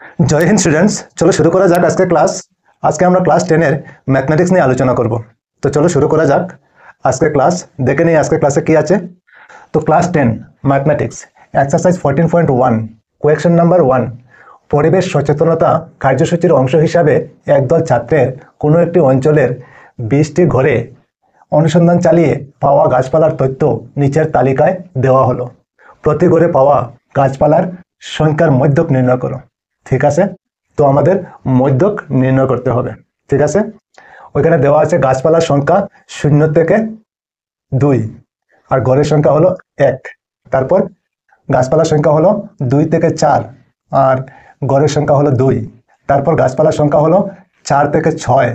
जय हिंद स्टूडेंट्स। चलो शुरू करा जाक आज के क्लास। आज के আমরা ক্লাস 10 এর ম্যাথমেটিক্স নিয়ে আলোচনা করব। তো চলো শুরু করা যাক আজকে ক্লাস। দেখে নিই আজকে ক্লাসে কি আছে। তো class 10 mathematics exercise 14.1 question number 1 পরিবেশ সচেতনতা কার্যসূচির অংশ হিসাবে একদল ছাত্রের কোনো একটি অঞ্চলের 20টি ঘরে অনুসন্ধান চালিয়ে পাওয়া গাছপালার তথ্য নিচের তালিকায় দেওয়া হলো। প্রতি ঘরে পাওয়া গাছপালার সংখ্যার মধ্যক নির্ণয় করো। ঠিক আছে, তো আমাদের মধ্যক নির্ণয় করতে হবে। ঠিক আছে, ওইখানে দেওয়া আছে গাছপালার সংখ্যা 0 থেকে 2 আর ঘরের সংখ্যা হলো 1। তারপর গাছপালার সংখ্যা হলো 2 থেকে 4 আর ঘরের সংখ্যা হলো 2। তারপর গাছপালার সংখ্যা হলো 4 থেকে 6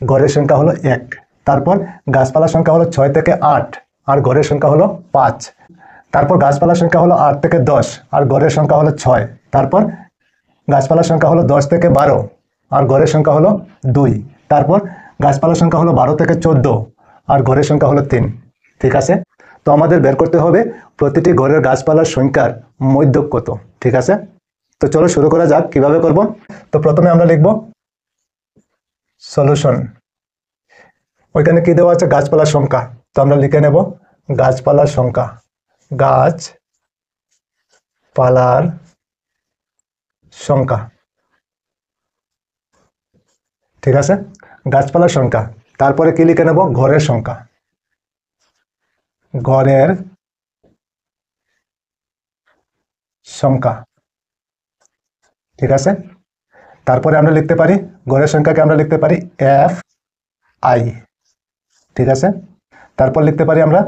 ঘরের সংখ্যা হলো 1। তারপর গাছপালার সংখ্যা হলো 6 থেকে 8 আর ঘরের সংখ্যা হলো 5। তারপর গাছপালার সংখ্যা হলো 8 থেকে 10 আর ঘরের সংখ্যা হলো 6। তারপর গাছপালার সংখ্যা হলো 10 থেকে 12 আর ঘরের সংখ্যা হলো 2। তারপর গাছপালার সংখ্যা হলো 12 থেকে 14 আর ঘরের সংখ্যা হলো 3। ঠিক আছে, তো আমাদের বের করতে হবে প্রতিটি ঘরের গাছপালার সংখ্যার মধ্যক কত। ঠিক আছে, তো চলো শুরু করা যাক কিভাবে করব। তো প্রথমে আমরা লিখব সলিউশন। ওইখানে কি দেওয়া আছে গাছপালার সংখ্যা, তো আমরা লিখে নেব গাছপালার সংখ্যা। গাছপালার সংখ্যা। ঠিক আছে, গাছপালার সংখ্যা। তারপরে কি লিখে নেব ঘরের সংখ্যা। ঘরের সংখ্যা। ঠিক আছে, তারপরে আমরা লিখতে পারি ঘরের সংখ্যাকে আমরা লিখতে পারি fi। ঠিক আছে, তারপর লিখতে পারি আমরা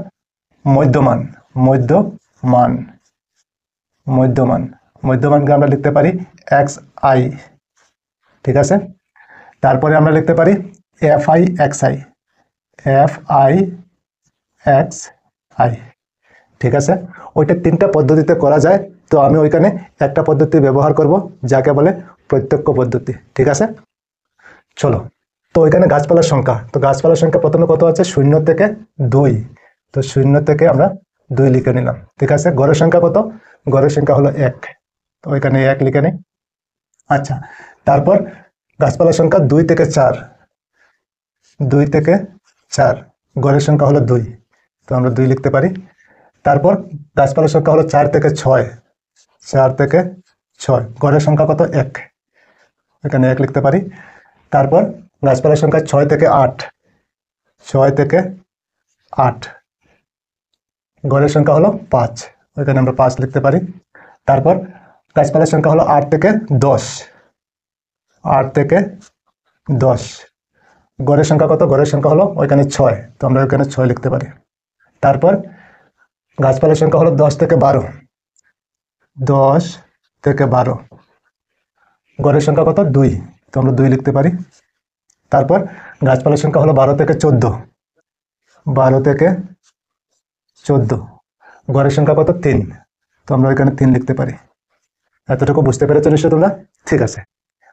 মধ্যমান। মধ্যমানকে আমরা লিখতে পারি xi। ঠিক আছে, তারপরে আমরা লিখতে পারি fi xi। ঠিক আছে, ওইটা 3টা পদ্ধতিতে করা যায়, তো আমি ওইখানে একটা পদ্ধতি ব্যবহার করব যাকে বলে প্রত্যক্ষ পদ্ধতি। ঠিক আছে, চলো। তো ওইখানে গাছপালার সংখ্যা, তো গাছপালার সংখ্যা প্রথমে কত আছে 0 থেকে 2। তো 0 থেকে আমরা 2 লিখে নিলাম। ঠিক আছে, ঘরের সংখ্যা কত, ঘরের সংখ্যা হলো 1, তো ওইখানে 1 লিখে নিই। আচ্ছা, তারপর গাছপালার সংখ্যা 2 থেকে 4। 2 থেকে 4 ঘরের সংখ্যা হলো 2, তো আমরা 2 লিখতে পারি। তারপর গাছপালার সংখ্যা হলো 4 থেকে 6। 4 থেকে 6 ঘরের সংখ্যা কত 1, এখানে 1 লিখতে পারি। তারপর গাছপালার সংখ্যা 6 থেকে 8। 6 থেকে 8 ঘরের সংখ্যা হলো 5, ওইখানে আমরা 5 লিখতে পারি। তারপর গাছপালার সংখ্যা হলো 8 থেকে 10। 8 থেকে 10 ঘরের সংখ্যা কত, ঘরের সংখ্যা হলো ওইখানে 6, তো আমরা ওইখানে 6 লিখতে পারি। তারপর গাছপালার সংখ্যা হলো 10 থেকে 12। 10 থেকে 12 ঘরের সংখ্যা কত 2, তো আমরা 2 লিখতে পারি। তারপর গাছপালার সংখ্যা হলো 12 থেকে 14। 12 থেকে 14 ঘরের সংখ্যা কত 3, তো আমরা ওইখানে 3 লিখতে পারি। এতটুকু বুঝতে পেরেছো নিশ্চয় তোমরা? ঠিক আছে।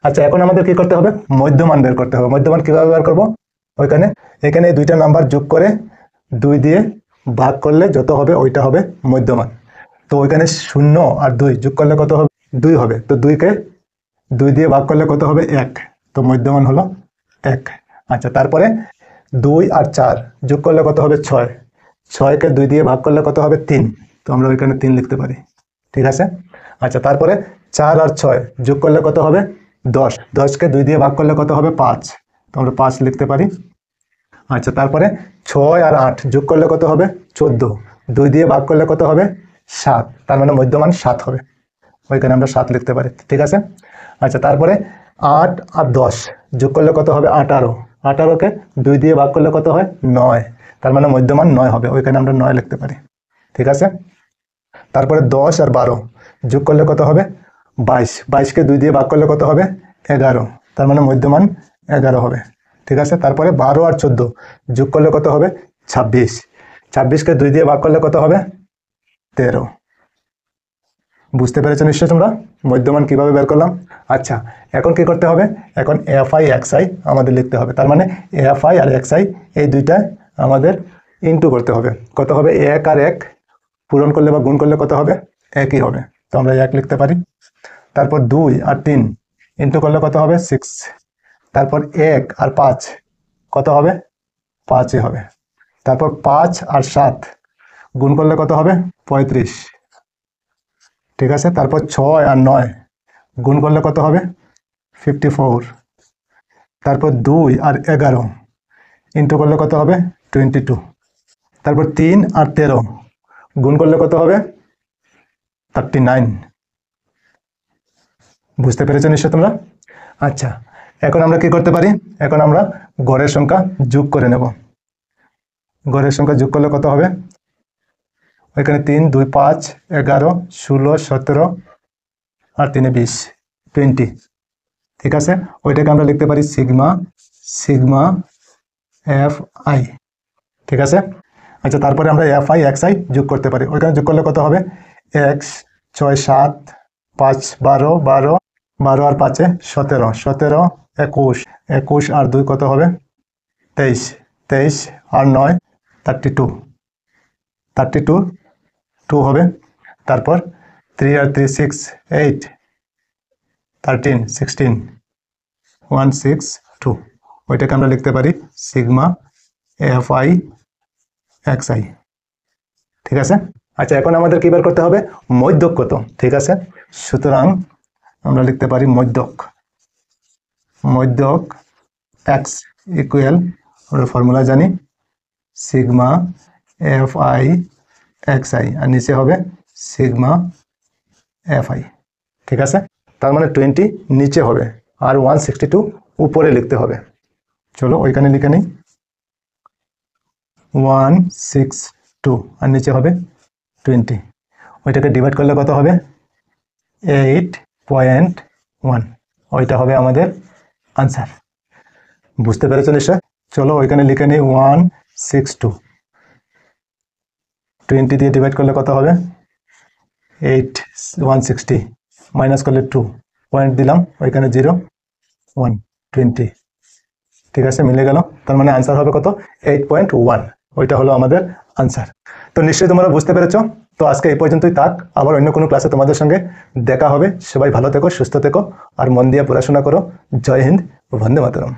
আচ্ছা, এখন আমাদের কি করতে হবে, মধ্যমান বের করতে হবে। মধ্যমান কিভাবে বের করব, ওইখানে এখানে 2টা নাম্বার যোগ করে 2 দিয়ে ভাগ করলে যত হবে ওইটা হবে মধ্যমান। তো ওইখানে 0 আর 2 যোগ করলে কত হবে 2 হবে, তো 2কে 2 দিয়ে ভাগ করলে কত হবে 1, তো মধ্যমান হলো 1। আচ্ছা, তারপরে 2 আর 4 যোগ করলে কত হবে 6। 6কে 2 দিয়ে ভাগ করলে কত হবে 3, তো আমরা ওইখানে 3 লিখতে পারি। ঠিক আছে। আচ্ছা, তারপরে 4 আর 6 যোগ করলে কত হবে 10। 10কে 2 দিয়ে ভাগ করলে কত হবে 5, তো আমরা 5 লিখতে পারি। আচ্ছা, তারপরে 6 আর 8 যোগ করলে কত হবে 14। 2 দিয়ে ভাগ করলে কত হবে 7, তার মানে মধ্যমান 7 হবে, ওইখানে আমরা 7 লিখতে পারি। ঠিক আছে। আচ্ছা, তারপরে 8 আর 10 যোগ করলে কত হবে 18। 18কে 2 দিয়ে ভাগ করলে কত হয় 9, তার মানে মধ্যমান 9 হবে, ওইখানে আমরা 9 লিখতে পারি। ঠিক আছে। তারপরে 10 আর 12 যোগ করলে কত হবে 22। 22কে 2 দিয়ে ভাগ করলে কত হবে 11, তার মানে মধ্যমান 11 হবে। ঠিক আছে। তারপরে 12 আর 14 যোগ করলে কত হবে 26। 26কে 2 দিয়ে ভাগ করলে কত হবে 13। বুঝতে পেরেছো নিশ্চয় তোমরা মধ্যমান কিভাবে বের করলাম? আচ্ছা, এখন কি করতে হবে, এখন fi xi আমাদের লিখতে হবে। তার মানে fi আর xi এই দুইটা আমাদের ইনটু করতে হবে। কত হবে 1 আর 1 পূরণ করলে বা গুণ করলে কত হবে 1ই হবে, তো আমরা 1 লিখতে পারি। তারপর 2 আর 3 ইন্টু করলে কত হবে 6, তারপর 1 আর 5 কত হবে 5ই হবে, তারপর 5 আর 7 গুণ করলে কত হবে 35, ঠিক আছে, তারপর 6 আর 9 গুণ করলে কত হবে 54, তারপর 2 আর 11 ইন্টু করলে কত হবে 22, তারপর 3 আর 13 গুণ করলে কত হবে 39। বুঝতে পেরেছো নিশ্চয় তোমরা? আচ্ছা, এখন আমরা কি করতে পারি, এখন আমরা গড়ের সংখ্যা যোগ করে নেব। গড়ের সংখ্যা যোগ করলে কত হবে, এখানে 3 2 5 11 16 17 আর 3 20, 20, ঠিক আছে, ওইটাকে আমরা লিখতে পারি সিগমা এফ আই, ঠিক আছে। আচ্ছা, তারপরে আমরা এফ আই এক্স আই যোগ করতে পারি, ওইখানে যোগ করলে কত হবে এক্স 6 7 5 12 12 12 আর 5 17 17 21 21 আর 2 কত হবে 23 23 আর 9 32 32 2 হবে, তারপর 3 আর 3 6 8 13 16 1 6 2, ওইটাকে আমরা লিখতে পারি sigma F I X I, ঠিক আছে। আচ্ছা, এখন আমাদের কি বের করতে হবে মধ্যক কত, ঠিক আছে, সুতরাং আমরা লিখতে পারি মধ্যক এক্স ইকুয়াল, আমরা ফর্মুলা জানি sigma F I X I, আর নিচে হবে সিগমা এফ আই, ঠিক আছে। তার মানে 20 নিচে হবে আর 162 উপরে লিখতে হবে। চলো ওইখানে লিখে নিই 162 আর নিচে হবে 20, ওইটাকে ডিভাইড করলে কত হবে 8.1, ওইটা হবে আমাদের আনসার। বুঝতে পেরেছো নিশ্চয়? চলো ওইখানে লিখে নিই 162, 20 দিয়ে ডিভাইড করলে কত হবে 8, 160 মাইনাস করলে 2 পয়েন্ট দিলাম, ওইখানে 0 1 20, ঠিক আছে, মিলে গেল। তার মানে আনসার হবে কত 8.1, ওইটা হলো আমাদের আনসার। তো নিশ্চয়ই তোমরা বুঝতে পেরেছো। তো আজকে এই পর্যন্তই থাক, আবার অন্য কোনো ক্লাসে তোমাদের সঙ্গে দেখা হবে। সবাই ভালো থেকো, সুস্থ থেকো আর মন দিয়ে পড়াশোনা করো। জয় হিন্দ, বন্দে মাতরম।